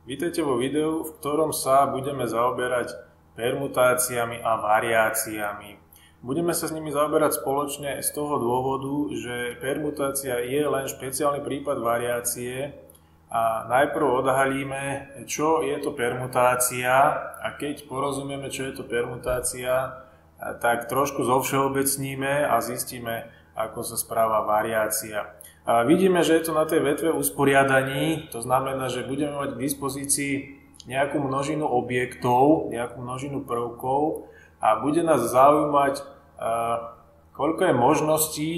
Vítajte vo videu, v ktorom sa budeme zaoberať permutáciami a variáciami. Budeme sa s nimi zaoberať spoločne z toho dôvodu, že permutácia je len špeciálny prípad variácie a najprv odhalíme, čo je to permutácia, a keď porozumieme, čo je to permutácia, tak trošku zovšeobecníme a zistíme, ako sa správa variácia. A vidíme, že je to na tej vetve usporiadaní, to znamená, že budeme mať k dispozícii nejakú množinu objektov, nejakú množinu prvkov a bude nás zaujímať, koľko je možností,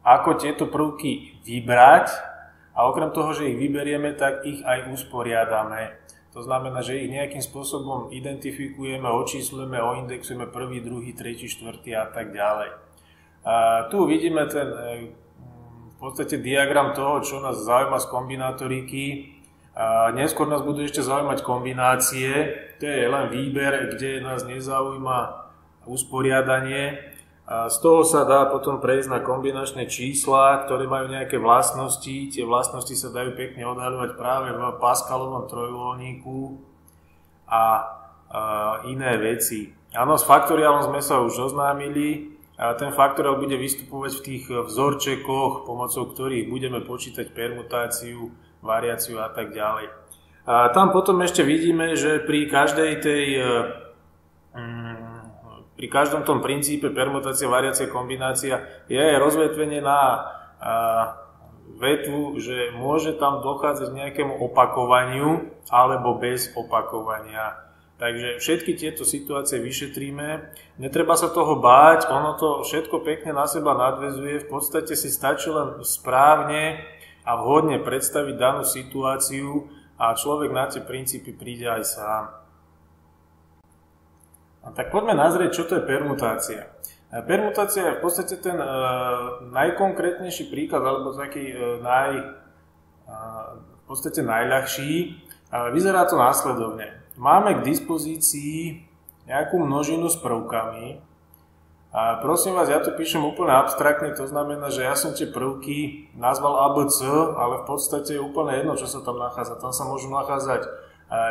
ako tieto prvky vybrať, a okrem toho, že ich vyberieme, tak ich aj usporiadame. To znamená, že ich nejakým spôsobom identifikujeme, očíslujeme, oindexujeme prvý, druhý, tretí, štvrtý a tak ďalej. Tu vidíme ten v podstate diagram toho, čo nás zaujíma z kombinátoriky. Neskôr nás budú ešte zaujímať kombinácie, to je len výber, kde nás nezaujíma usporiadanie. Z toho sa dá potom prejsť na kombinačné čísla, ktoré majú nejaké vlastnosti. Tie vlastnosti sa dajú pekne odhaľovať práve v Pascalovom trojuholníku a iné veci. Áno, s faktoriálom sme sa už zoznámili. Ten faktoriál bude vystupovať v tých vzorčekoch, pomocou ktorých budeme počítať permutáciu, variáciu a tak ďalej. Tam potom ešte vidíme, že pri každom tom princípe permutácia, variácia, kombinácia je rozvetvenie na vetvu, že môže tam dochádzať k nejakému opakovaniu alebo bez opakovania. Takže všetky tieto situácie vyšetríme, netreba sa toho báť, ono to všetko pekne na seba nadväzuje, v podstate si stačí len správne a vhodne predstaviť danú situáciu a človek na tie princípy príde aj sám. Tak poďme nazrieť, čo to je permutácia. Permutácia je v podstate ten najkonkrétnejší príklad, alebo taký v podstate najľahší. Vyzerá to následovne. Máme k dispozícii nejakú množinu s prvkami a prosím vás, ja to píšem úplne abstraktne, to znamená, že ja som tie prvky nazval ABC, ale v podstate je úplne jedno, čo sa tam nachádza. Tam sa môžu nachádzať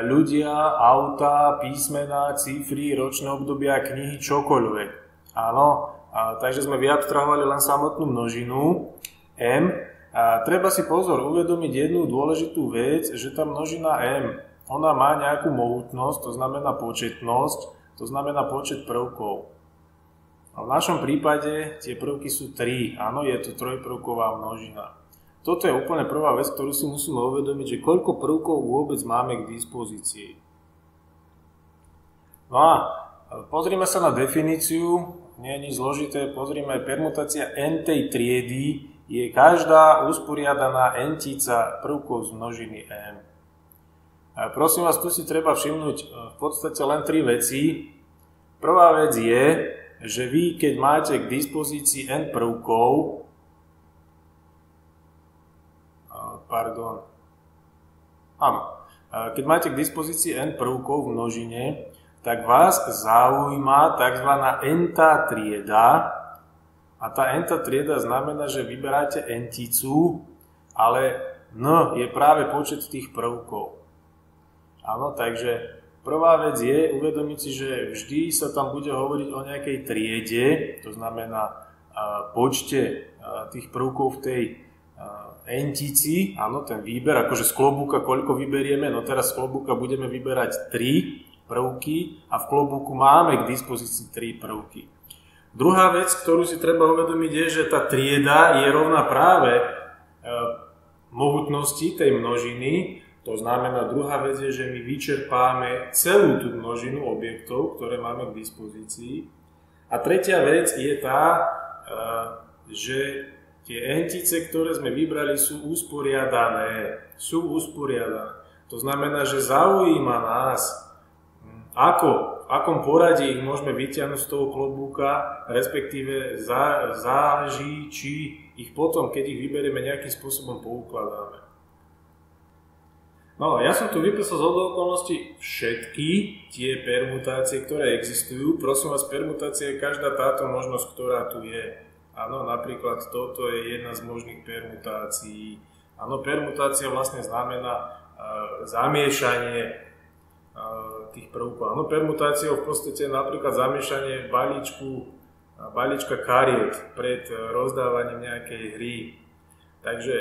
ľudia, auta, písmená, cifry, ročné obdobia, knihy, čokoľvek. Áno, takže sme vyabstrahovali len samotnú množinu M. Treba si pozor uvedomiť jednu dôležitú vec, že tá množina M, ona má nejakú mohutnosť, to znamená početnosť, to znamená počet prvkov. A v našom prípade tie prvky sú 3, áno, je to trojprvková množina. Toto je úplne prvá vec, ktorú si musíme uvedomiť, že koľko prvkov vôbec máme k dispozícii. No a pozrime sa na definíciu, nie je nič zložité, pozrime, permutácia n-tej triedy je každá usporiadaná n-tica prvkov z množiny M. Prosím vás, tu si treba všimnúť v podstate len 3 veci. Prvá vec je, že vy, keď máte k dispozícii n prvkov, keď máte k dispozícii n prvkov v množine, tak vás zaujíma tzv. n-tá trieda. A tá n-tá trieda znamená, že vyberáte n-ticu, ale n je práve počet tých prvkov. Áno, takže prvá vec je uvedomiť si, že vždy sa tam bude hovoriť o nejakej triede, to znamená počte tých prvkov v tej n-tici, áno, ten výber, akože z klobúka koľko vyberieme, no teraz z klobúka budeme vyberať 3 prvky a v klobúku máme k dispozícii 3 prvky. Druhá vec, ktorú si treba uvedomiť, je, že tá trieda je rovná práve mohutnosti tej množiny. To znamená, druhá vec je, že my vyčerpáme celú tú množinu objektov, ktoré máme k dispozícii. A tretia vec je tá, že tie n-tice, ktoré sme vybrali, sú usporiadané. To znamená, že zaujíma nás, v akom poradí ich môžeme vyťahnuť z toho klobúka, respektíve záleží, či ich potom, keď ich vyberieme, nejakým spôsobom poukladáme. No, ja som tu vypísal z okolností všetky tie permutácie, ktoré existujú. Prosím vás, permutácia je každá táto možnosť, ktorá tu je. Áno, napríklad toto je jedna z možných permutácií. Áno, permutácia vlastne znamená zamiešanie tých prvkov. Áno, permutáciou v podstate napríklad zamiešanie balíčka kariet pred rozdávaním nejakej hry. Takže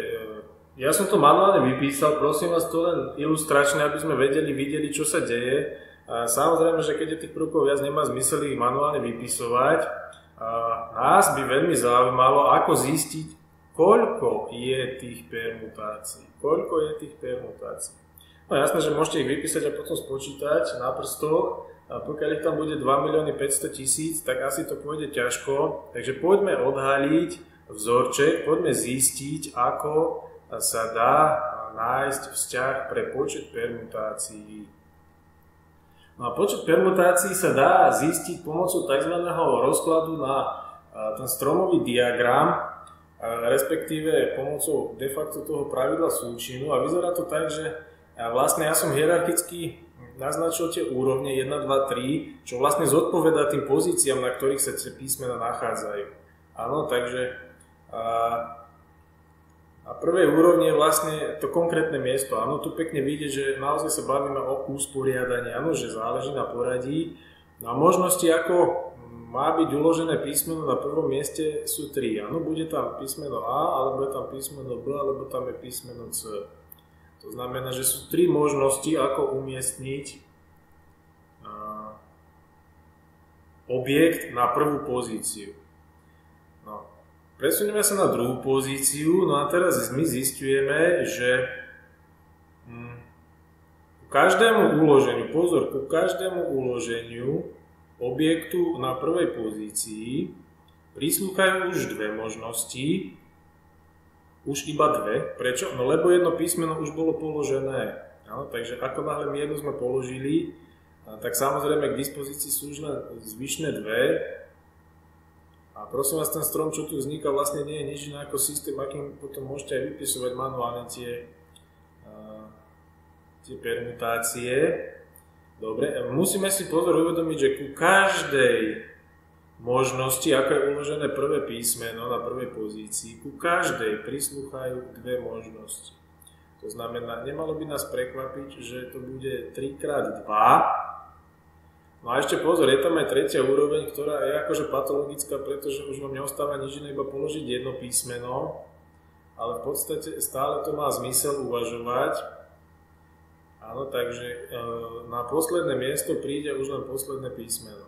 ja som to manuálne vypísal, prosím vás to len ilustračne, aby sme videli, čo sa deje. A samozrejme, že keď je tých prvkov viac, nemá zmysel ich manuálne vypisovať. Nás by veľmi zaujímalo, ako zistiť, koľko je tých permutácií. No jasné, že môžete ich vypísať a potom spočítať na prstoch. A pokiaľ ich tam bude 2 500 000, tak asi to pôjde ťažko. Takže poďme odhaliť vzorček, poďme zistiť, ako sa dá nájsť vzťah pre počet permutácií. No a počet permutácií sa dá zistiť pomocou tzv. Rozkladu na ten stromový diagram, respektíve pomocou de facto toho pravidla súčinu. A vyzerá to tak, že vlastne ja som hierarchicky naznačil tie úrovne 1, 2, 3, čo vlastne zodpovedá tým pozíciám, na ktorých sa tie písmena nachádzajú. Áno, takže a prvej úrovni je vlastne to konkrétne miesto. Áno, tu pekne vidieť, že naozaj sa bavíme o usporiadaní, áno, že záleží na poradí. No a možnosti, ako má byť uložené písmeno na prvom mieste, sú 3. Áno, bude tam písmeno A, alebo je tam písmeno B, alebo tam je písmeno C. To znamená, že sú 3 možnosti, ako umiestniť objekt na prvú pozíciu. No. Presunieme sa na druhú pozíciu, no a teraz my zisťujeme, že ku každému uloženiu objektu na prvej pozícii prislúchajú už 2 možnosti, už iba 2. Prečo? No lebo jedno písmeno už bolo položené. No, takže ako náhle my jedno sme položili, tak samozrejme k dispozícii sú už len zvyšné 2. A prosím vás, ten strom, čo tu vzniká, vlastne nie je nič iné ako systém, akým potom môžete aj vypisovať manuálne tie permutácie. Dobre, musíme si pozor uvedomiť, že ku každej možnosti, ako je uložené prvé písmeno na prvej pozícii, ku každej prislúchajú 2 možnosti. To znamená, nemalo by nás prekvapiť, že to bude 3x2. No a ešte pozor, je tam aj tretia úroveň, ktorá je akože patologická, pretože už vám neostáva nič iné, iba položiť jedno písmeno, ale v podstate stále to má zmysel uvažovať. Áno, takže na posledné miesto príde už len posledné písmeno.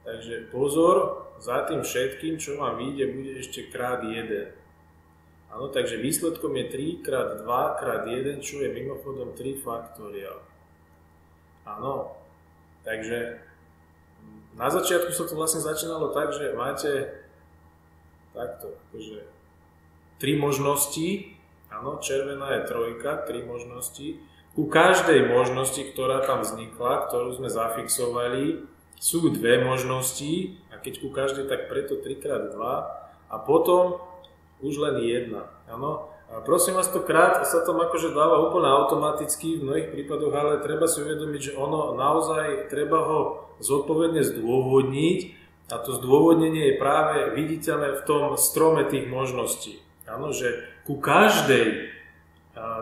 Takže pozor, za tým všetkým, čo vám vyjde, bude ešte krát 1. Áno, takže výsledkom je 3x2x1, čo je mimochodom 3 faktoriál. Áno. Takže na začiatku sa to vlastne začínalo tak, že máte takto, akože 3 možnosti, áno, červená je 3, 3 možnosti. Ku každej možnosti, ktorá tam vznikla, ktorú sme zafixovali, sú 2 možnosti, a keď ku každej, tak preto 3x2 a potom už len 1, áno. A prosím vás, to krát sa tam akože dáva úplne automaticky v mnohých prípadoch, ale treba si uvedomiť, že ono naozaj treba ho zodpovedne zdôvodniť a to zdôvodnenie je práve viditeľné v tom strome tých možností. Áno, že ku každej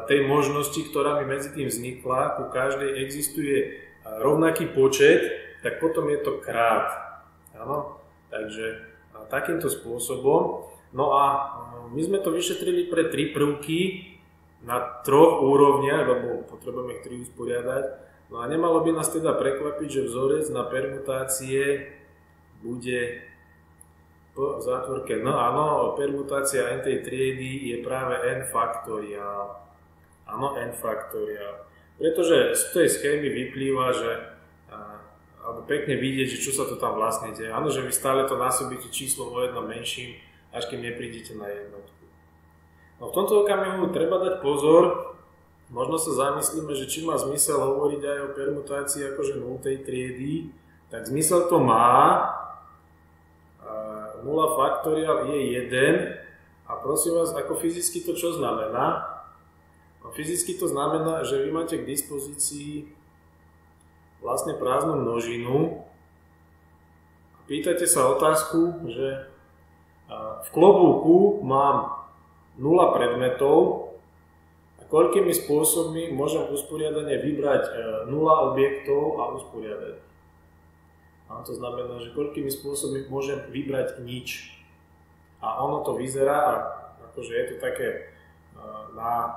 tej možnosti, ktorá mi medzi tým vznikla, ku každej existuje rovnaký počet, tak potom je to krát. Áno, takže takýmto spôsobom. No a my sme to vyšetrili pre 3 prvky na 3 úrovniach, lebo potrebujeme ich 3 usporiadať. No a nemalo by nás teda prekvapiť, že vzorec na permutácie bude v zátvorke N. Áno, permutácia n tej triedy je práve n faktoriál. Áno, n faktoriál. Pretože z tej schémy vyplýva, že alebo pekne vidieť, že čo sa to tam vlastne deje. Áno, že vy stále to násobíte číslom o jednom menším, až kým neprídete na jednotku. No v tomto okamihu treba dať pozor, možno sa zamyslíme, že či má zmysel hovoriť aj o permutácii akože 0. triedy, tak zmysel to má, 0 faktoriál je 1 a prosím vás, ako fyzicky to čo znamená? No, fyzicky to znamená, že vy máte k dispozícii vlastne prázdnu množinu a pýtate sa otázku, že v klobúku mám 0 predmetov. Ako koľkými spôsobmi môžem usporiadanie vybrať 0 objektov a usporiadať. A to znamená, že koľkými spôsobmi môžem vybrať nič. A ono to vyzerá, akože je to také na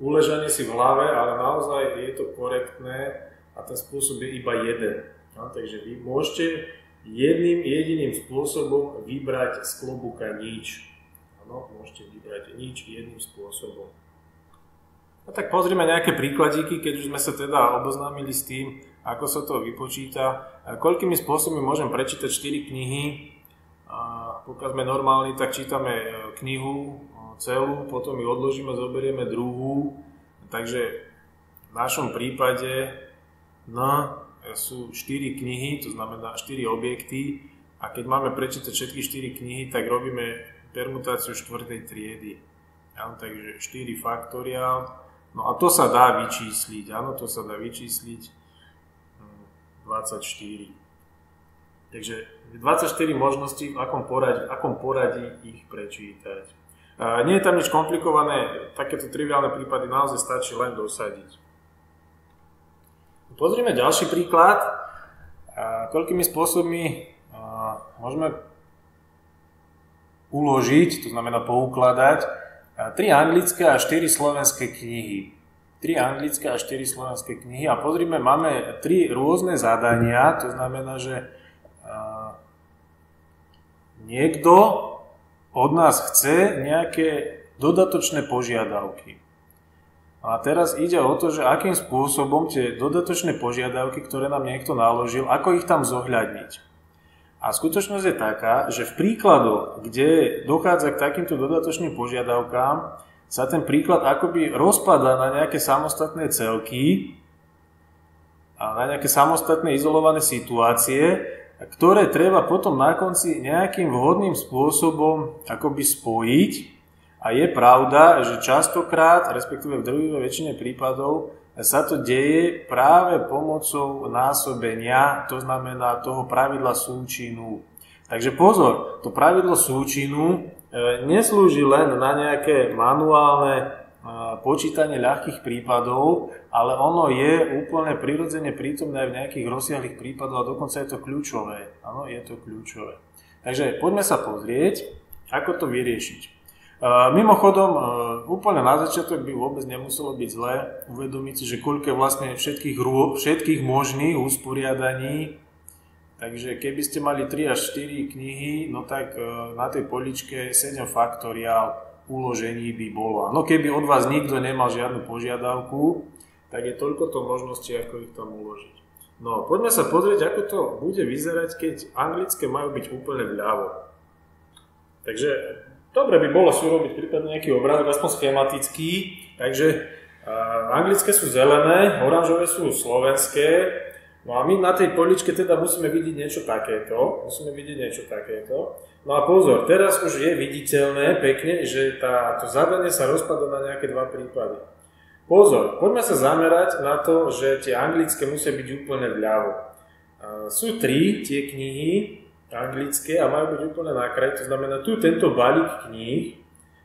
uležanie si v hlave, ale naozaj je to korektné a ten spôsob je iba jeden. Takže vy môžete jedným jediným spôsobom vybrať z klobúka nič. Áno, môžete vybrať nič jedným spôsobom. A tak pozrime nejaké príkladíky, keď už sme sa teda oboznámili s tým, ako sa to vypočíta. Koľkými spôsobmi môžem prečítať 4 knihy. Pokiaľ sme normálni, tak čítame knihu celú, potom ju odložíme, zoberieme druhú. Takže v našom prípade sú 4 knihy, to znamená 4 objekty. A keď máme prečítať všetky 4 knihy, tak robíme permutáciu 4. triedy. Takže 4 faktoriál. No a to sa dá vyčísliť, áno, to sa dá vyčísliť 24. Takže 24 možností, v akom poradí ich prečítať. Nie je tam nič komplikované, takéto triviálne prípady naozaj stačí len dosadiť. Pozrime ďalší príklad. Koľkými spôsobmi môžeme uložiť, to znamená poukladať, 3 anglické a 4 slovenské knihy. 3 anglické a 4 slovenské knihy. A pozrime, máme 3 rôzne zadania, to znamená, že niekto od nás chce nejaké dodatočné požiadavky. A teraz ide o to, že akým spôsobom tie dodatočné požiadavky, ktoré nám niekto naložil, ako ich tam zohľadniť. A skutočnosť je taká, že v príkladoch, kde dochádza k takýmto dodatočným požiadavkám, sa ten príklad akoby rozpadá na nejaké samostatné celky a na nejaké samostatné izolované situácie, ktoré treba potom na konci nejakým vhodným spôsobom akoby spojiť. A je pravda, že častokrát, respektíve v drvivej väčšine prípadov, sa to deje práve pomocou násobenia, to znamená toho pravidla súčinu. Takže pozor, to pravidlo súčinu neslúži len na nejaké manuálne počítanie ľahkých prípadov, ale ono je úplne prirodzene prítomné v nejakých rozsiahlych prípadoch a dokonca je to kľúčové. Áno, je to kľúčové. Takže poďme sa pozrieť, ako to vyriešiť. Mimochodom, úplne na začiatok by vôbec nemuselo byť zlé uvedomiť si, že koľko je vlastne všetkých možných usporiadaní. Takže keby ste mali 3 až 4 knihy, no tak na tej poličke 7 faktoriál uložení by bolo. No keby od vás nikto nemal žiadnu požiadavku, tak je toľkoto možností, ako ich tam uložiť. No, poďme sa pozrieť, ako to bude vyzerať, keď anglické majú byť úplne vľavo. Takže dobre by bolo si urobiť prípadne nejaký obrázok, aspoň schematický. Takže anglické sú zelené, oranžové sú slovenské. No a my na tej poličke teda musíme vidieť niečo takéto. No a pozor, teraz už je viditeľné pekne, že to zadanie sa rozpadá na nejaké 2 prípady. Pozor, poďme sa zamerať na to, že tie anglické musia byť úplne vľavo. Sú 3 tie knihy anglické a majú byť úplne na kraji, to znamená, tu tento balík kníh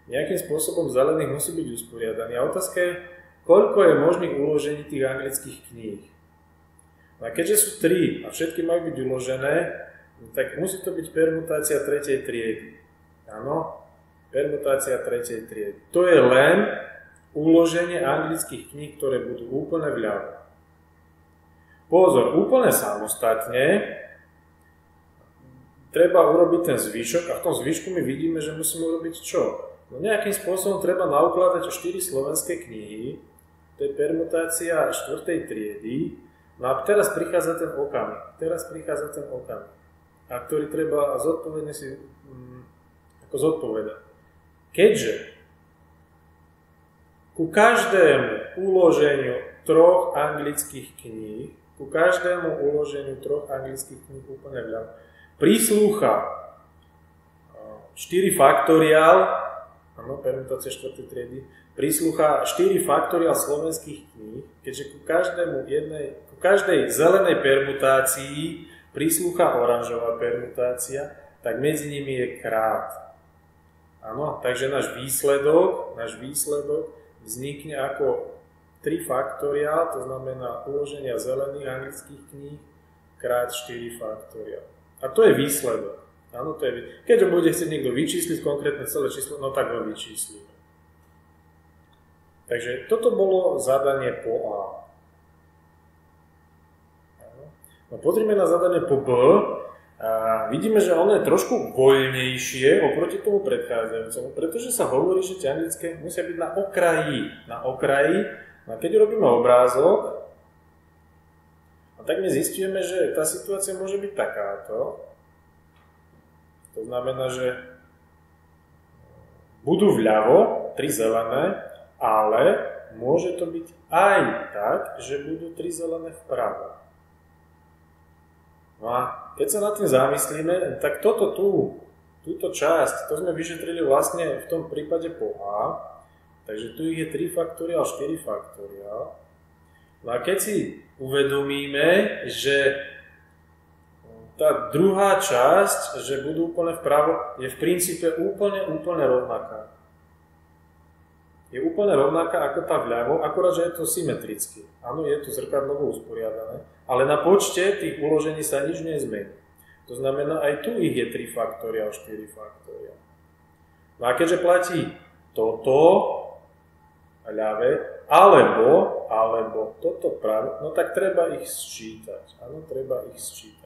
nejakým spôsobom zelených musí byť usporiadaný. A otázka je, koľko je možných uložení tých anglických kníh. No a keďže sú 3 a všetky majú byť uložené, tak musí to byť permutácia 3. triedy. Áno, permutácia 3. triedy. To je len uloženie anglických kníh, ktoré budú úplne vľavo. Pozor, úplne samostatne treba urobiť ten zvyšok a v tom zvyšku my vidíme, že musíme urobiť čo? No nejakým spôsobom treba naukladať 4 slovenské knihy, to je permutácia 4. triedy, no a teraz prichádza ten okamih, a ktorý treba zodpovedne si zodpovedať. Keďže ku každému uloženiu 3 anglických kníh, úplne vľavo, prislúcha 4 faktoriál, áno, permutácia 4. triedy, prislúcha 4 faktoriál slovenských kníh, keďže ku každej zelenej permutácii prislúcha oranžová permutácia, tak medzi nimi je krát. Áno, takže náš výsledok vznikne ako 3 faktoriál, to znamená uloženia zelených anglických kníh krát 4 faktoriál. A to je výsledok. Áno, to je, keď ho bude chcieť niekto vyčísliť konkrétne celé číslo, no tak ho vyčíslíme. Takže toto bolo zadanie po A. No, pozrime na zadanie po B. A vidíme, že ono je trošku voľnejšie oproti tomu predchádzajúcemu, pretože sa hovorí, že tie anglické musia byť na okraji. Na okraji. A keď robíme obrázok, tak my zistíme, že tá situácia môže byť takáto. To znamená, že budú vľavo 3 zelené, ale môže to byť aj tak, že budú 3 zelené vpravo. No a keď sa nad tým zamyslíme, tak túto časť, to sme vyšetrili vlastne v tom prípade po A, takže tu je 3 faktoriál, 4 faktoriál. No a keď si uvedomíme, že tá druhá časť, že budú úplne vpravo, je v princípe úplne rovnaká. Je úplne rovnaká ako tá vľavo, akorát, že je to symetricky. Áno, je to zrkadlovo usporiadané, ale na počte tých uložení sa nič nezmení. To znamená, aj tu ich je 3 faktoriál, 4 faktoriál. No a keďže platí toto ľavé, alebo toto práve, no tak treba ich sčítať. Áno, treba ich sčítať.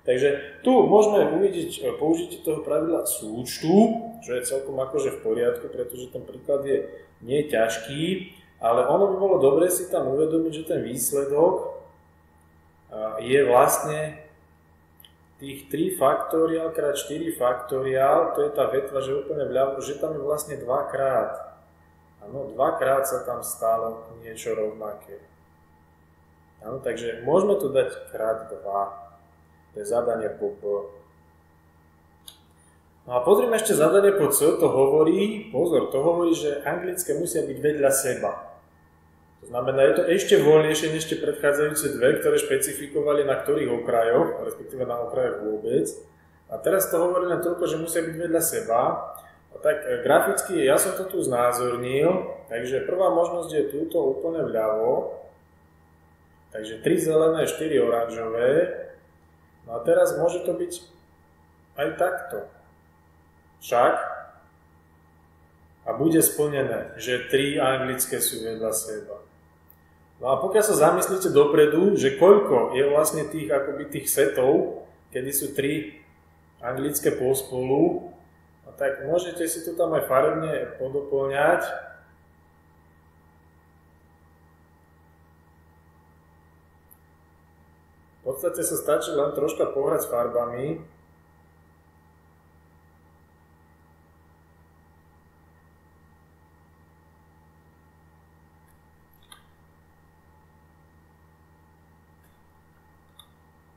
Takže tu môžeme uvidieť použitie toho pravidla súčtu, čo je celkom akože v poriadku, pretože ten príklad je nie ťažký, ale ono by bolo dobre si tam uvedomiť, že ten výsledok je vlastne tých 3 faktoriál krát 4 faktoriál, to je tá vetva, že úplne vľavo, že tam je vlastne 2-krát. Áno, 2-krát sa tam stalo niečo rovnaké. Áno, takže môžeme tu dať krát 2. To je zadanie po B. No a pozrime ešte zadanie po C, to hovorí, že anglické musia byť vedľa seba. To znamená, je to ešte voľnejšie než tie predchádzajúce dve, ktoré špecifikovali na ktorých okrajoch, respektíve na okrajoch vôbec. A teraz to hovorí len toľko, že musia byť vedľa seba. A tak graficky ja som to tu znázornil, takže prvá možnosť je túto úplne vľavo. Takže 3 zelené, 4 oranžové. No a teraz môže to byť aj takto. Však a bude splnené, že 3 anglické sú vedľa seba. No a pokiaľ sa zamyslíte dopredu, že koľko je vlastne tých setov, kedy sú 3 anglické pospolu, no tak môžete si to tam aj farebne podoplňať. V podstate sa stačí len troška pohrať s farbami.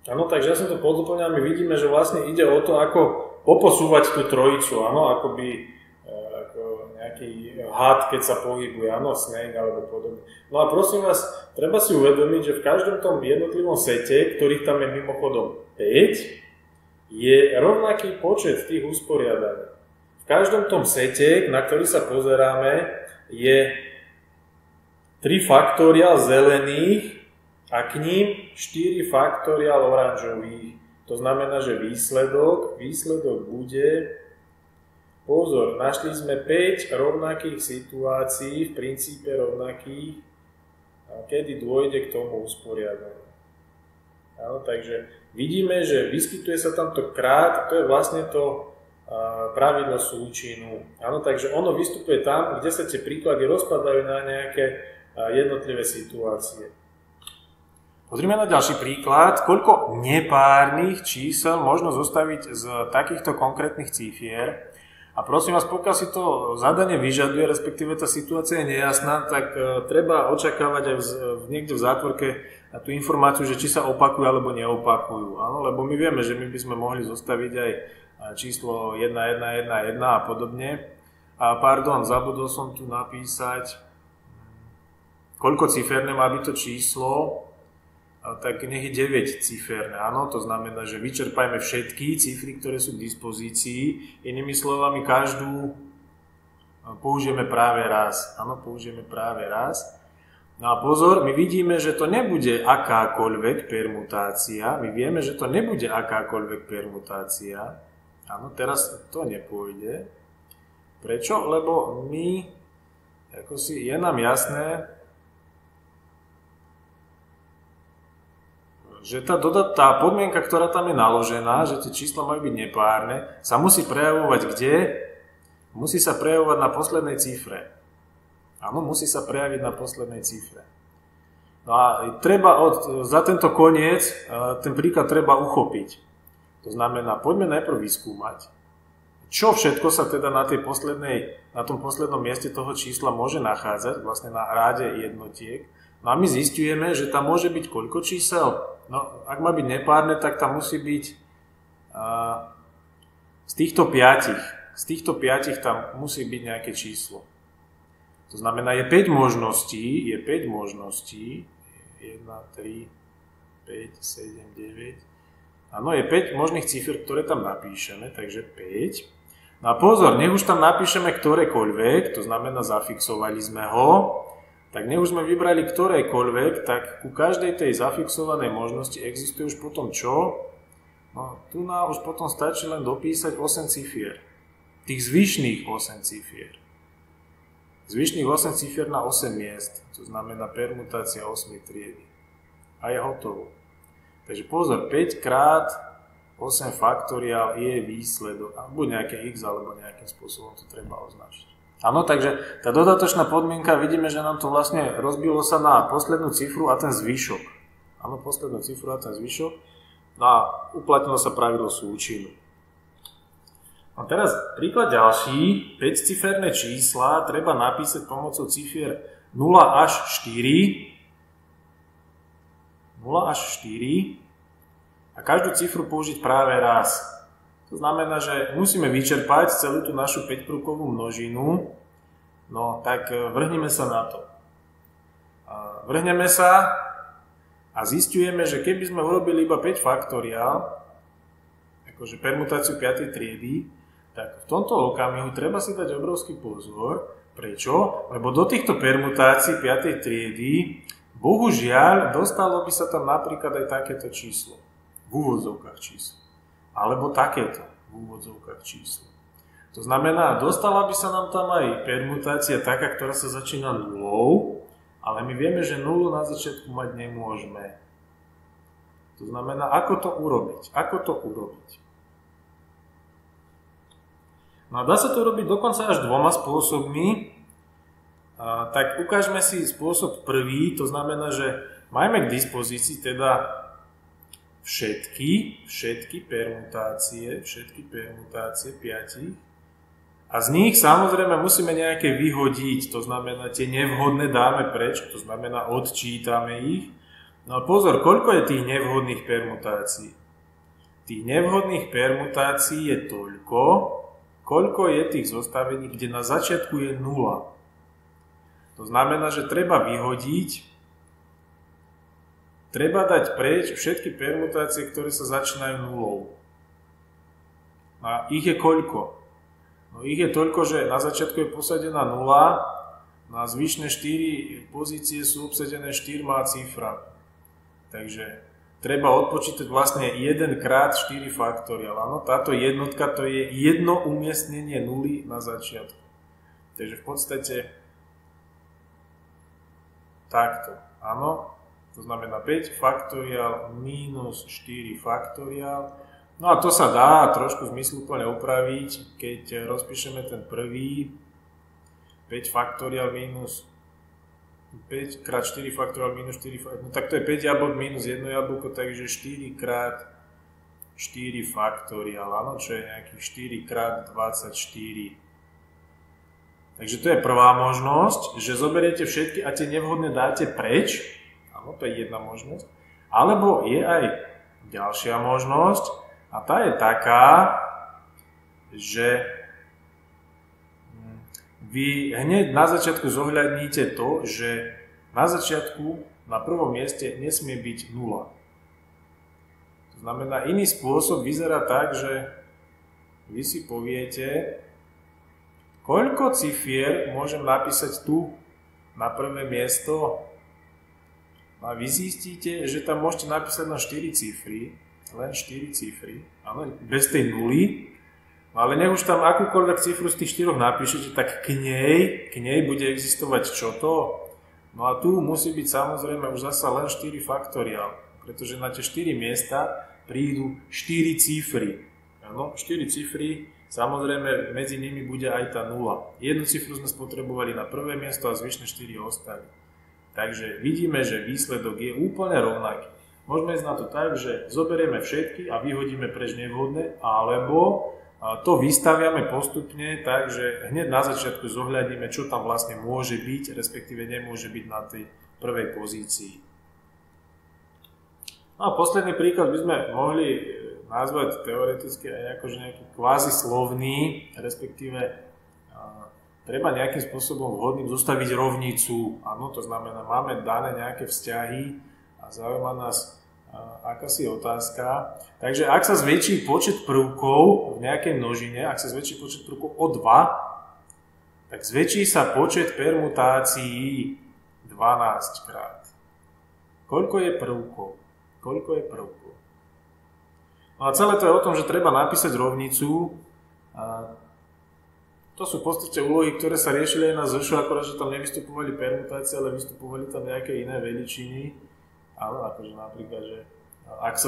Áno, takže ja som to podoplňal, my vidíme, že vlastne ide o to, ako poposúvať tú trojicu, áno, ako nejaký had, keď sa pohybuje, áno, snake alebo podobne. No a prosím vás, treba si uvedomiť, že v každom tom jednotlivom sete, ktorých tam je mimochodom 5, je rovnaký počet tých usporiadaní. V každom tom sete, na ktorý sa pozeráme, je 3 faktoriál zelených, a k ním 4 faktoriál oranžových. To znamená, že výsledok bude, pozor, našli sme 5 rovnakých situácií, v princípe rovnakých, kedy dôjde k tomu usporiadaniu. Takže vidíme, že vyskytuje sa tam to krát, to je vlastne to pravidlo súčinu. Takže ono vystupuje tam, kde sa tie príklady rozpadajú na nejaké jednotlivé situácie. Pozrime na ďalší príklad, koľko nepárnych čísel možno zostaviť z takýchto konkrétnych cífier. A prosím vás, pokiaľ si to zadanie vyžaduje, respektíve tá situácia je nejasná, tak treba očakávať aj niekde v zátvorke na tú informáciu, že či sa opakujú alebo neopakujú. Áno, lebo my vieme, že my by sme mohli zostaviť aj číslo 1, 1, 1, 1 a podobne. A pardon, zabudol som tu napísať, koľko ciferné má byť to číslo. Tak nech je 9 ciferné, áno, to znamená, že vyčerpajme všetky cifry, ktoré sú k dispozícii. Inými slovami, každú použijeme práve raz. Áno, použijeme práve raz. No a pozor, my vidíme, že to nebude akákoľvek permutácia. My vieme, že to nebude akákoľvek permutácia. Áno, teraz to nepôjde. Prečo? Lebo my, je nám jasné, že tá podmienka, ktorá tam je naložená, že tie čísla majú byť nepárne, sa musí prejavovať kde? Musí sa prejavovať na poslednej cifre. Áno, musí sa prejaviť na poslednej cifre. No a za tento koniec, ten príklad treba uchopiť. To znamená, poďme najprv vyskúmať, čo všetko sa teda na tom poslednom mieste toho čísla môže nachádzať, vlastne na ráde jednotiek. No a my zisťujeme, že tam môže byť koľko čísel? No, ak má byť nepárne, tak tam musí byť z týchto piatich tam musí byť nejaké číslo. To znamená, je 5 možností, 1, 3, 5, 7, 9. Áno, je 5 možných cifr, ktoré tam napíšeme, takže 5. No a pozor, nech už tam napíšeme ktorékoľvek, to znamená, zafixovali sme ho, tak nech už sme vybrali ktorékoľvek, tak ku každej tej zafixovanej možnosti existuje už potom čo? No, tu nám už potom stačí len dopísať 8 cifier. Tých zvyšných 8 cifier. Zvyšných 8 cifier na 8 miest, to znamená permutácia 8 triedy. A je hotovo. Takže pozor, 5 krát 8 faktoriál je výsledok. Buď nejaké x, alebo nejakým spôsobom to treba označiť. Áno, takže tá dodatočná podmienka, vidíme, že nám to vlastne rozbilo sa na poslednú cifru a ten zvyšok. Áno, poslednú cifru a ten zvyšok. No a uplatnilo sa pravidlo súčinu. A teraz príklad ďalší. 5-ciferné čísla treba napísať pomocou cifier 0 až 4. 0 až 4. A každú cifru použiť práve raz. To znamená, že musíme vyčerpať celú tú našu 5-prvkovú množinu. No, tak vrhneme sa na to. Vrhneme sa a zisťujeme, že keby sme urobili iba 5 faktoriál, akože permutáciu 5. triedy, tak v tomto okamihu treba si dať obrovský pozor. Prečo? Lebo do týchto permutácií 5. triedy, bohužiaľ, dostalo by sa tam napríklad aj takéto číslo. V úvodzovkách číslo. Alebo takéto v úvodzovkách číslo. To znamená, dostala by sa nám tam aj permutácia taká, ktorá sa začína nulou, ale my vieme, že nulu na začiatku mať nemôžeme. To znamená, ako to urobiť? Ako to urobiť? No a dá sa to robiť dokonca až 2 spôsobmi. Tak ukážme si spôsob prvý, to znamená, že majme k dispozícii teda všetky permutácie 5. A z nich samozrejme musíme nejaké vyhodiť, to znamená tie nevhodné dáme preč, to znamená odčítame ich. No a pozor, koľko je tých nevhodných permutácií? Tých nevhodných permutácií je toľko, koľko je tých zostavení, kde na začiatku je 0. To znamená, že treba vyhodiť, treba dať preč všetky permutácie, ktoré sa začínajú nulou. A ich je koľko? No ich je toľko, že na začiatku je posadená 0, na zvyšné 4 pozície sú obsadené 4 ciframi. Takže treba odpočítať vlastne 1 krát 4 faktoriál. Áno, táto jednotka to je jedno umiestnenie nuly na začiatku. Takže v podstate takto. Áno, to znamená 5 faktoriál minus 4 faktoriál. No a to sa dá trošku zmysluplne upraviť, keď rozpíšeme ten prvý 5 faktoriál minus 5 krát 4 faktoriál minus 4 faktoriál. No tak to je 5 jablok minus 1 jablko, takže 4 krát 4 faktoriál, áno, čo je nejakých 4 krát 24. Takže to je prvá možnosť, že zoberiete všetky a tie nevhodné dáte preč. Áno, to je jedna možnosť. Alebo je aj ďalšia možnosť a tá je taká, že vy hneď na začiatku zohľadníte to, že na začiatku na prvom mieste nesmie byť 0. To znamená, iný spôsob vyzerá tak, že vy si poviete, Koľko cifier môžem napísať tu na prvé miesto? A vy zistíte, že tam môžete napísať len 4 cifry, áno, bez tej nuly, ale nech už tam akúkoľvek cifru z tých 4 napíšete, tak k nej bude existovať čo to? No a tu musí byť samozrejme už zasa len 4 faktoriál, pretože na tie 4 miesta prídu 4 cifry. Áno, 4 cifry, samozrejme medzi nimi bude aj tá nula. Jednu cifru sme spotrebovali na prvé miesto a zvyšné 4 ostali. Takže vidíme, že výsledok je úplne rovnaký. Môžeme ísť na to tak, že zoberieme všetky a vyhodíme preč nevhodné, alebo to vystaviame postupne tak, že hneď na začiatku zohľadíme, čo tam vlastne môže byť, respektíve nemôže byť na tej prvej pozícii. No a posledný príklad by sme mohli nazvať teoreticky aj akože nejaký kvázi slovný, respektíve treba nejakým spôsobom vhodným zostaviť rovnicu. Áno, to znamená, máme dané nejaké vzťahy a zaujíma nás akási otázka. Takže ak sa zväčší počet prvkov v nejakej množine, ak sa zväčší počet prvkov o 2, tak zväčší sa počet permutácií 12 krát. Koľko je prvkov? No a celé to je o tom, že treba napísať rovnicu. To sú v podstate úlohy, ktoré sa riešili aj na ZŠ, akorát, že tam nevystupovali permutácie, ale vystupovali tam nejaké iné veličiny. Áno, akože napríklad, že ak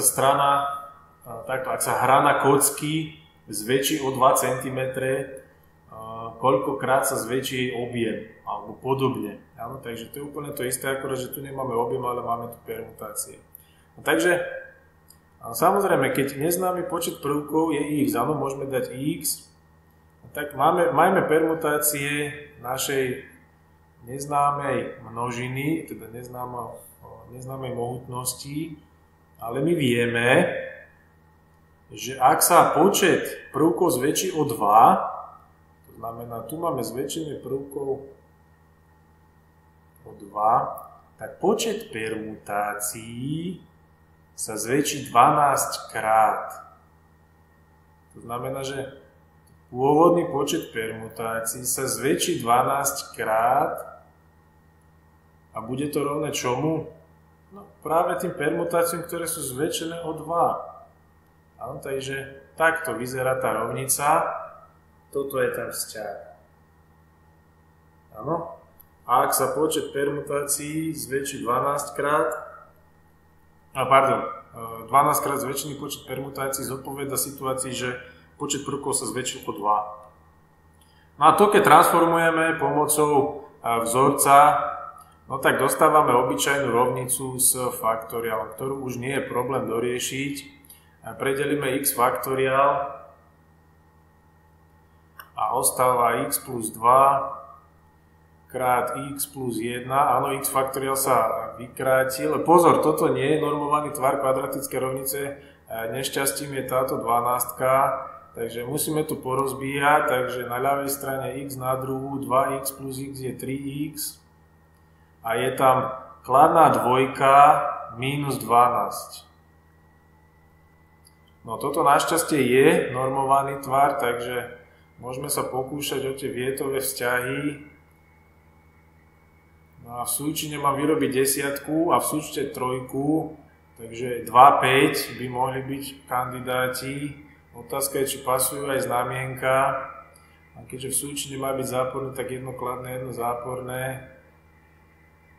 sa hra na kocky zväčší o 2 cm, koľkokrát sa zväčší objem, alebo podobne. Áno, takže to je úplne to isté, akorát, že tu nemáme objem, ale máme tu permutácie. No, takže, samozrejme, keď neznámy počet prvkov je x, áno, môžeme dať x, tak máme permutácie našej neznámej množiny, teda neznámej mohutnosti, ale my vieme, že ak sa počet prvkov zväčší o 2, to znamená, tu máme zväčšenie prvkov o 2, tak počet permutácií sa zväčší 12 krát. To znamená, že pôvodný počet permutácií sa zväčší 12 krát a bude to rovné čomu? No, práve tým permutáciám, ktoré sú zväčšené o 2. Áno, takže takto vyzerá tá rovnica. Toto je ten vzťah. Áno. A ak sa počet permutácií zväčší 12 krát, 12 krát zväčšený počet permutácií zodpovedá situácii, že počet prvkov sa zväčšil o 2. No a to, keď transformujeme pomocou vzorca, no tak dostávame obyčajnú rovnicu s faktoriálom, ktorú už nie je problém doriešiť. Predelíme x faktoriál a ostáva x plus 2 krát x plus 1. Áno, x faktoriál sa vykrátil. Pozor, toto nie je normovaný tvar kvadratické rovnice. Nešťastím je táto 12. Takže musíme to porozbíjať, takže na ľavej strane x na druhú, 2x plus x je 3x a je tam kladná dvojka minus 12. No toto našťastie je normovaný tvar, takže môžeme sa pokúšať o tie vietové vzťahy. No a v súčine mám vyrobiť desiatku a v súčte trojku, takže 2, 5 by mohli byť kandidáti. Otázka je, či pasujú aj znamienka. A keďže v súčine má byť záporné, tak jedno kladné, jedno záporné.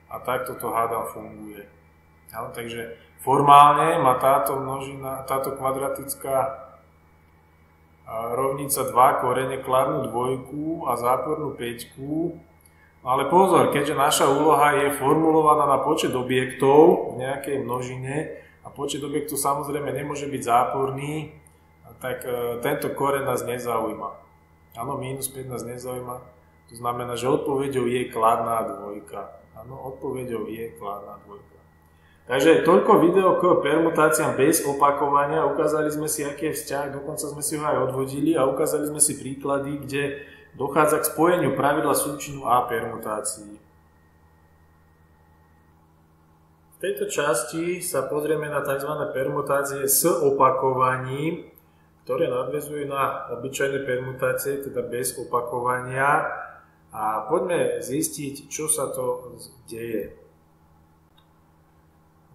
A takto to hádam funguje. Ja, takže formálne má táto množina, táto kvadratická rovnica 2 korene kladnú dvojku a zápornú 5. Ale pozor, keďže naša úloha je formulovaná na počet objektov v nejakej množine a počet objektov samozrejme nemôže byť záporný, tak tento koreň nás nezaujíma. Áno, minus 5 nás nezaujíma. To znamená, že odpoveďou je kladná dvojka. Áno, odpoveďou je kladná dvojka. Takže toľko video k permutáciám bez opakovania. Ukázali sme si, aký je vzťah, dokonca sme si ho aj odvodili a ukázali sme si príklady, kde dochádza k spojeniu pravidla súčinu a permutácií. V tejto časti sa pozrieme na tzv. Permutácie s opakovaním, ktoré nadväzujú na obyčajné permutácie, teda bez opakovania. A poďme zistiť, čo sa to deje.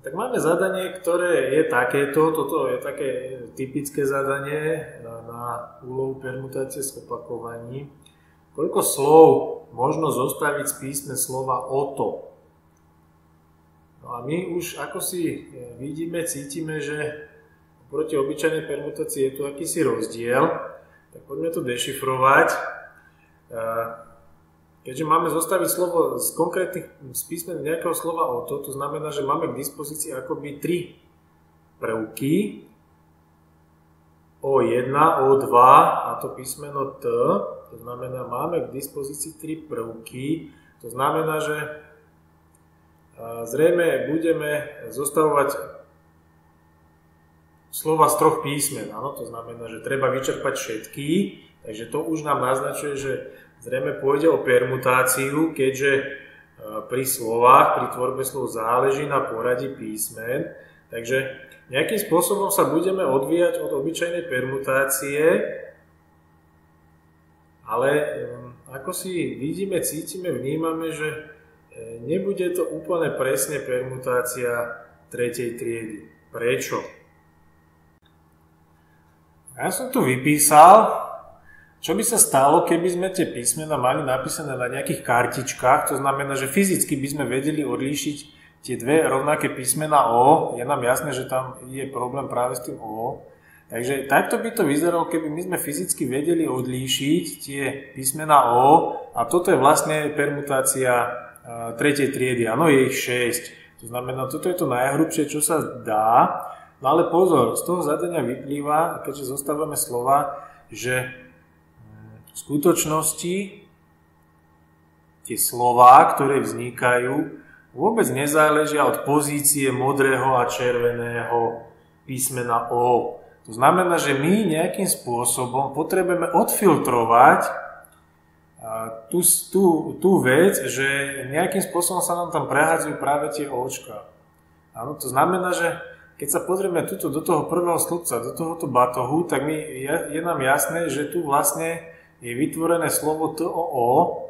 Tak máme zadanie, ktoré je takéto. Toto je také typické zadanie na úlohu permutácie s opakovaním. Koľko slov možno zostaviť z písmen slova oto? No a my už ako si vidíme, cítime, že proti obyčajnej permutácii je tu akýsi rozdiel. Tak poďme to dešifrovať. Keďže máme zostaviť slovo z konkrétnych písmen nejakého slova oto, to znamená, že máme k dispozícii akoby tri prvky. O1, O2 a to písmeno T. To znamená, máme k dispozícii tri prvky. To znamená, že zrejme budeme zostavovať slova z troch písmen. Áno, to znamená, že treba vyčerpať všetky. Takže to už nám naznačuje, že zrejme pôjde o permutáciu, keďže pri slovách, pri tvorbe slov záleží na poradí písmen. Takže nejakým spôsobom sa budeme odvíjať od obyčajnej permutácie, ale ako si vidíme, cítime, vnímame, že nebude to úplne presne permutácia tretej triedy. Prečo? Ja som tu vypísal, čo by sa stalo, keby sme tie písmena mali napísané na nejakých kartičkách. To znamená, že fyzicky by sme vedeli odlíšiť tie dve rovnaké písmena O. Je nám jasné, že tam je problém práve s tým O. Takže takto by to vyzeralo, keby my sme fyzicky vedeli odlíšiť tie písmena O. A toto je vlastne permutácia tretej triedy. Áno, je ich 6. To znamená, toto je to najhrubšie, čo sa dá. No ale pozor, z toho zadania vyplýva, keďže zostavujeme slova, že v skutočnosti tie slová, ktoré vznikajú, vôbec nezáležia od pozície modrého a červeného písmena O. To znamená, že my nejakým spôsobom potrebujeme odfiltrovať tú vec, že nejakým spôsobom sa nám tam prehádzajú práve tie Očka. Áno, to znamená, že keď sa pozrieme tuto do toho prvého slupca, do tohoto batohu, tak je nám jasné, že tu vlastne je vytvorené slovo TOO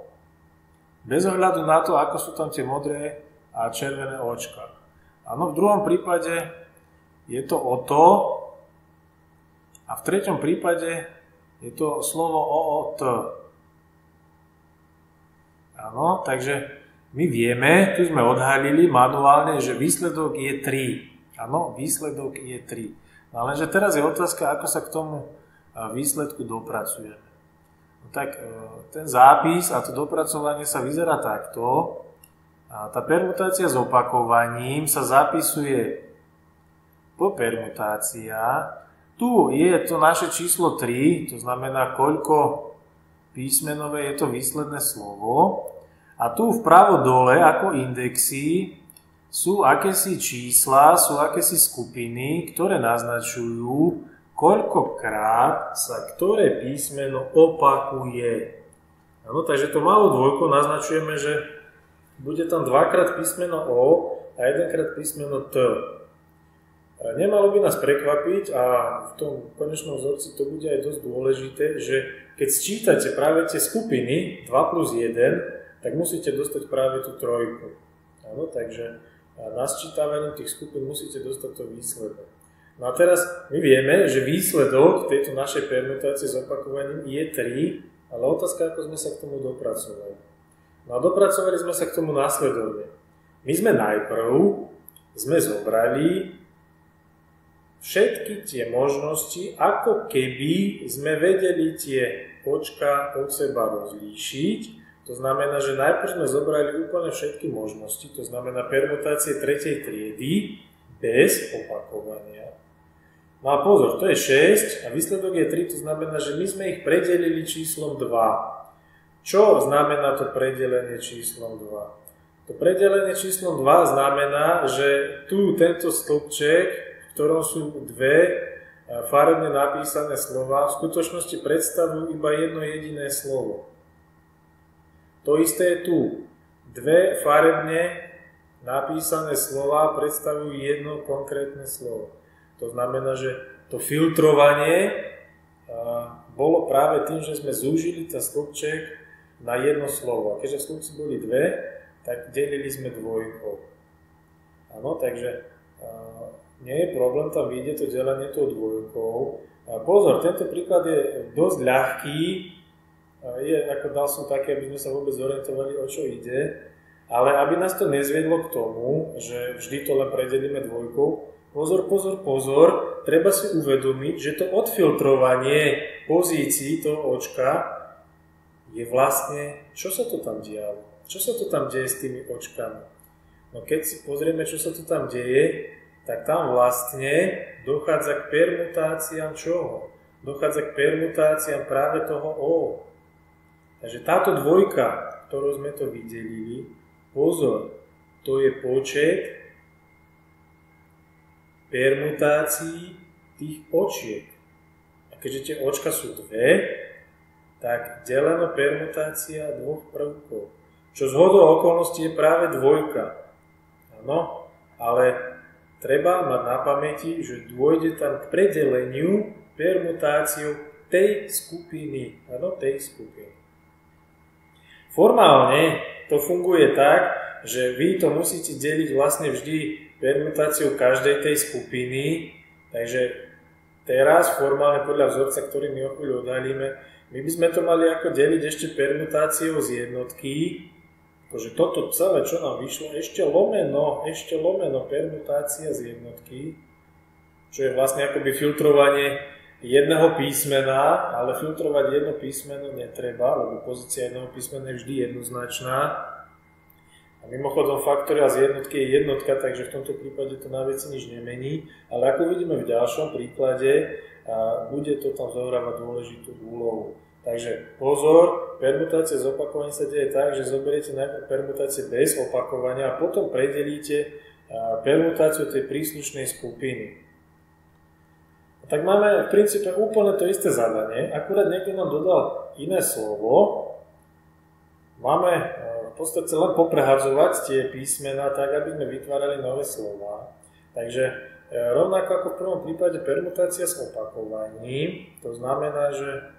bez ohľadu na to, ako sú tam tie modré a červené očka. Áno, v druhom prípade je to OTO a v treťom prípade je to slovo OOT. Áno, takže my vieme, tu sme odhalili manuálne, že výsledok je 3. Áno, výsledok je 3. No lenže teraz je otázka, ako sa k tomu výsledku dopracujeme. No tak ten zápis a to dopracovanie sa vyzerá takto. A tá permutácia s opakovaním sa zapisuje po permutácia. Tu je to naše číslo 3, to znamená, koľko písmenové je to výsledné slovo. A tu vpravo dole ako indexy sú akési čísla, sú akési skupiny, ktoré naznačujú, koľkokrát sa ktoré písmeno opakuje. Ano, takže to malou dvojkou naznačujeme, že bude tam dvakrát písmeno O a jedenkrát písmeno T. Nemalo by nás prekvapiť a v tom konečnom vzorci to bude aj dosť dôležité, že keď sčítate práve tie skupiny 2 plus 1, tak musíte dostať práve tú trojku. Áno, takže na sčítavaní tých skupín musíte dostať to výsledok. No a teraz my vieme, že výsledok tejto našej permutácie s opakovaním je 3, ale otázka, ako sme sa k tomu dopracovali. No a dopracovali sme sa k tomu následovne. My sme najprv zobrali všetky tie možnosti, ako keby sme vedeli tie očka od seba rozlíšiť. To znamená, že najprv sme zobrali úplne všetky možnosti, to znamená permutácie tretej triedy bez opakovania. No a pozor, to je 6 a výsledok je 3, to znamená, že my sme ich predelili číslom 2. Čo znamená to predelenie číslom 2? To predelenie číslom 2 znamená, že tu tento stĺpček, v ktorom sú dve farebne napísané slova, v skutočnosti predstavujú iba jedno jediné slovo. To isté je tu. Dve farebne napísané slova predstavujú jedno konkrétne slovo. To znamená, že to filtrovanie bolo práve tým, že sme zúžili ten stĺpček na jedno slovo. A keďže v stĺpci boli dve, tak delili sme dvojkou. Áno, takže nie je problém, tam vyjde to delenie tou dvojkou. Pozor, tento príklad je dosť ľahký, ako dal som také, aby sme sa vôbec orientovali, o čo ide, ale aby nás to nezviedlo k tomu, že vždy to len predelíme dvojkou. Pozor, treba si uvedomiť, že to odfiltrovanie pozícií toho očka je vlastne, čo sa to tam dialo? Čo sa to tam deje s tými očkami? No keď si pozrieme, čo sa to tam deje, tak tam vlastne dochádza k permutáciám čoho? Dochádza k permutáciám práve toho O. Takže táto dvojka, ktorú sme to vydelili, pozor, to je počet permutácií tých očiek. A keďže tie očka sú dve, tak deleno permutácia dvoch prvkov. Čo zhodou okolností je práve dvojka. Áno, ale treba mať na pamäti, že dôjde tam k predeleniu permutáciou tej skupiny. Áno, tej skupiny. Formálne to funguje tak, že vy to musíte deliť vlastne vždy permutáciou každej tej skupiny. Takže teraz formálne podľa vzorca, ktorý my o chvíľu odhalíme, my by sme to mali ako deliť ešte permutáciou z jednotky. Akože toto celé, čo nám vyšlo, ešte lomeno permutácia z jednotky, čo je vlastne akoby filtrovanie jedného písmena, ale filtrovať jedno písmeno netreba, lebo pozícia jedného písmena je vždy jednoznačná. A mimochodom faktoriál z jednotky je jednotka, takže v tomto prípade to na veci nič nemení, ale ako vidíme v ďalšom príklade, bude to tam zohrávať dôležitú úlohu. Takže pozor, permutácia z opakovania sa deje tak, že zoberiete najprv permutácie bez opakovania a potom predelíte permutáciu tej príslušnej skupiny. Tak máme v princípe úplne to isté zadanie, akurát niekto nám dodal iné slovo. Máme v podstate len poprehadzovať tie písmená tak, aby sme vytvárali nové slova. Takže rovnako ako v prvom prípade permutácia s opakovaním, to znamená, že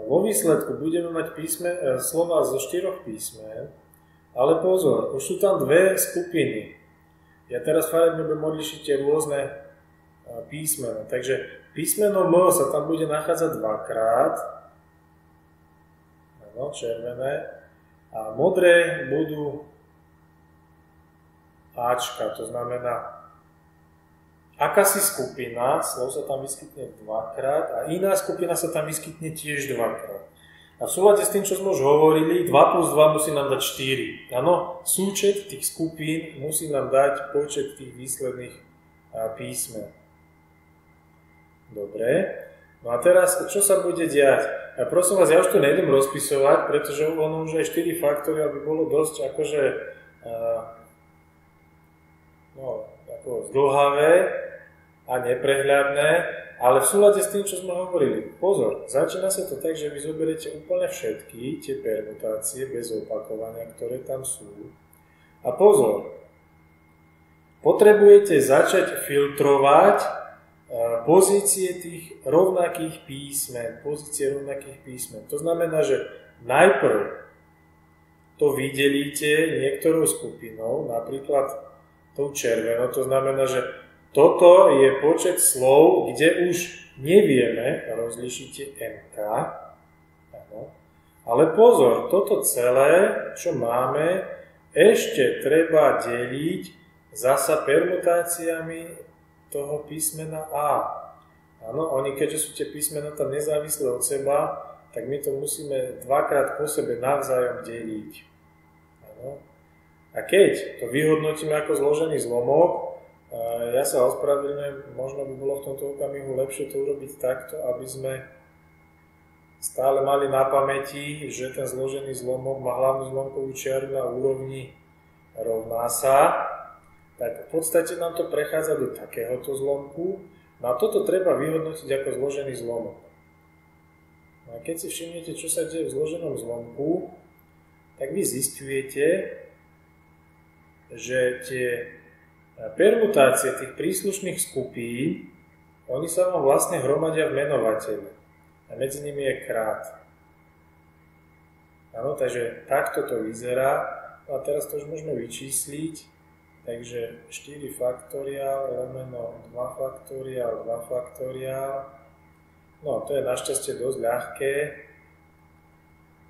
vo výsledku budeme mať slova zo 4 písmen, ale pozor, už sú tam dve skupiny. Ja teraz farebne budem odlišiť tie rôzne písmena. Takže písmeno M sa tam bude nachádzať dvakrát, červené, a modré budú Ačka, to znamená akási skupina, slovo sa tam vyskytne dvakrát a iná skupina sa tam vyskytne tiež dvakrát. A v súlade s tým, čo sme už hovorili, 2 plus 2 musí nám dať 4. Áno, súčet tých skupín musí nám dať počet tých výsledných písmen. Dobre. No a teraz, čo sa bude diať? Ja prosím vás, ja už to nejdem rozpisovať, pretože ono už aj 4 faktory, aby bolo dosť akože zdĺhavé a neprehľadné, ale v súlade s tým, čo sme hovorili. Pozor, začína sa to tak, že vy zoberiete úplne všetky tie permutácie bez opakovania, ktoré tam sú. A pozor, potrebujete začať filtrovať pozície tých rovnakých písmen. To znamená, že najprv to vydelíte niektorou skupinou, napríklad tou červenou, to znamená, že toto je počet slov, kde už nevieme rozlíšiť MK. Ale pozor, toto celé, čo máme, ešte treba deliť zasa permutáciami toho písmena A. Áno, oni keďže sú tie písmena tam nezávislé od seba, tak my to musíme dvakrát po sebe navzájom deliť. Áno. A keď to vyhodnotíme ako zložený zlomok, ja sa ospravedlňujem, možno by bolo v tomto okamihu lepšie to urobiť takto, aby sme stále mali na pamäti, že ten zložený zlomok má hlavnú zlomkovú čiaru na úrovni rovná sa, tak v podstate nám to prechádza do takéhoto zlomku. No a toto treba vyhodnotiť ako zložený zlomok. No a keď si všimnete, čo sa deje v zloženom zlomku, tak vy zisťujete, že tie permutácie tých príslušných skupín Oni sa vám vlastne hromadia v menovateľi a medzi nimi je krát. Áno, takže takto to vyzerá. No a teraz to už môžeme vyčísliť. Takže 4 faktoriál lomeno 2 faktoriál, 2 faktoriál. No, to je našťastie dosť ľahké,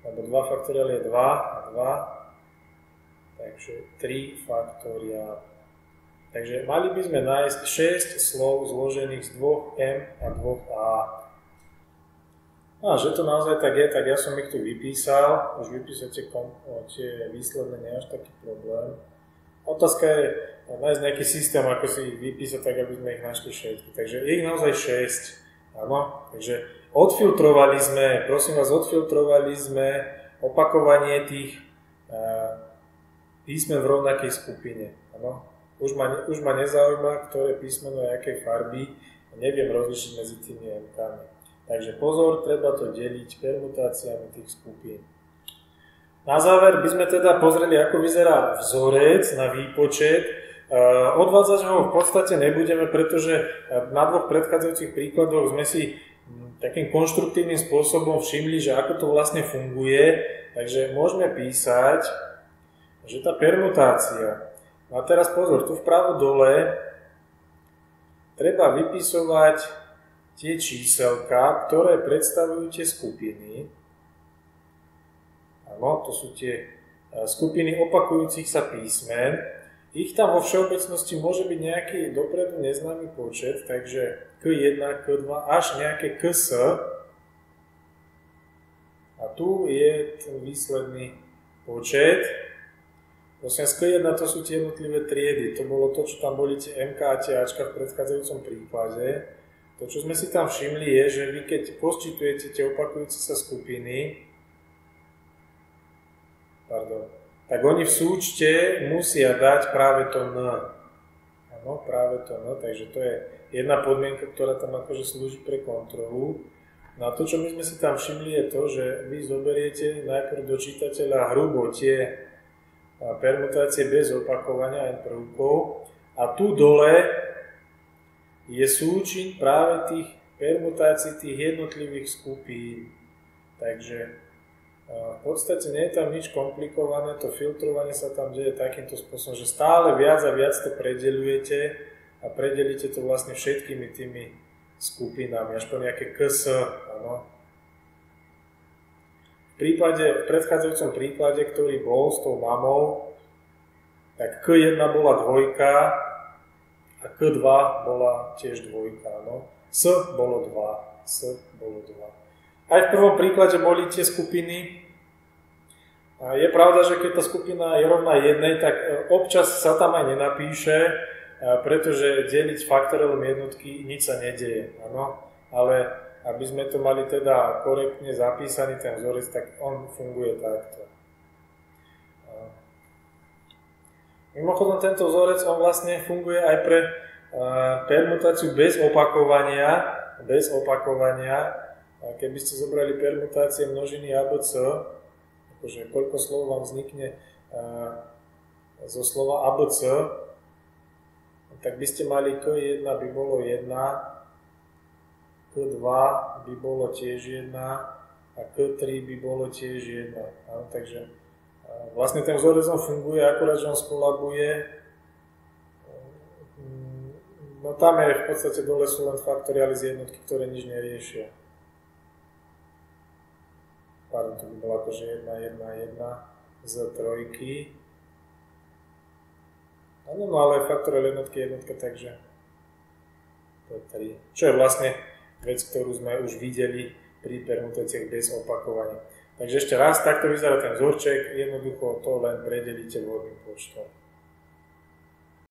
lebo 2 faktoriál je 2 a 2, takže 3 faktoriál. Takže mali by sme nájsť 6 slov zložených z 2m a 2a. No a že to naozaj tak je, tak ja som ich tu vypísal. Už vypísať tie výsledné nie je až taký problém. Otázka je nájsť nejaký systém, ako si ich vypísať, tak aby sme ich našli všetky. Takže je ich naozaj 6. Áno, takže odfiltrovali sme, prosím vás, opakovanie tých písmen v rovnakej skupine. Áno. Už ma nezaujíma, ktoré písmeno je akej farby, neviem rozlišiť medzi tými M-kami. Takže pozor, treba to deliť permutáciami tých skupín. Na záver by sme teda pozreli, ako vyzerá vzorec na výpočet. Odvádzať ho v podstate nebudeme, pretože na 2 predchádzajúcich príkladoch sme si takým konštruktívnym spôsobom všimli, že ako to vlastne funguje. Takže môžeme písať, že tá permutácia. A teraz pozor, tu vpravo dole treba vypisovať tie číselka, ktoré predstavujú tie skupiny. Áno, to sú tie skupiny opakujúcich sa písmen. Ich tam vo všeobecnosti môže byť nejaký dopredu neznámy počet, takže K1, K2 až nejaké KS. A tu je ten výsledný počet. Prosím, z K1 to sú tie jednotlivé triedy. To bolo to, čo tam boli tie MK a tie Ačka v predchádzajúcom príklade. To, čo sme si tam všimli, je, že vy keď počítujete tie opakujúce sa skupiny, tak oni v súčte musia dať práve to N. Áno, práve to N, takže to je jedna podmienka, ktorá tam akože slúži pre kontrolu. No a to, čo my sme si tam všimli, je to, že vy zoberiete najprv do čítateľa hrubo tie permutácie bez opakovania aj prvkov a tu dole je súčin práve tých permutácií tých jednotlivých skupín. Takže v podstate nie je tam nič komplikované, to filtrovanie sa tam deje takýmto spôsobom, že stále viac a viac to predeľujete a predelíte to vlastne všetkými tými skupinami, až po nejaké KS. Áno. V predchádzajúcom príklade, ktorý bol s tou mamou, tak K1 bola 2 a K2 bola tiež 2. Áno. S bolo 2. Aj v prvom príklade boli tie skupiny. A je pravda, že keď tá skupina je rovná 1, tak občas sa tam aj nenapíše, pretože deliť faktoriálom jednotky nič sa nedeje. Áno? Ale aby sme to mali teda korektne zapísaný ten vzorec, tak on funguje takto. Mimochodom, tento vzorec on vlastne funguje aj pre permutáciu bez opakovania. Keby ste zobrali permutácie množiny ABC, akože koľko slov vám vznikne zo slova ABC, tak by ste mali K1 by bolo 1, K2 by bolo tiež 1 a K3 by bolo tiež 1. Takže vlastne ten vzorec funguje, akurát, že on skolabuje. No tam je v podstate dole sú len faktoriály z jednotky, ktoré nič neriešia. Pardon, to by bolo akože 1, 1, 1 z trojky. Áno, no ale faktoriál jednotky je jednotka, takže to je 3. Čo je vlastne vec, ktorú sme už videli pri permutáciách bez opakovania. Takže ešte raz, takto vyzerá ten vzorček, jednoducho to len predelíte voľným počtom.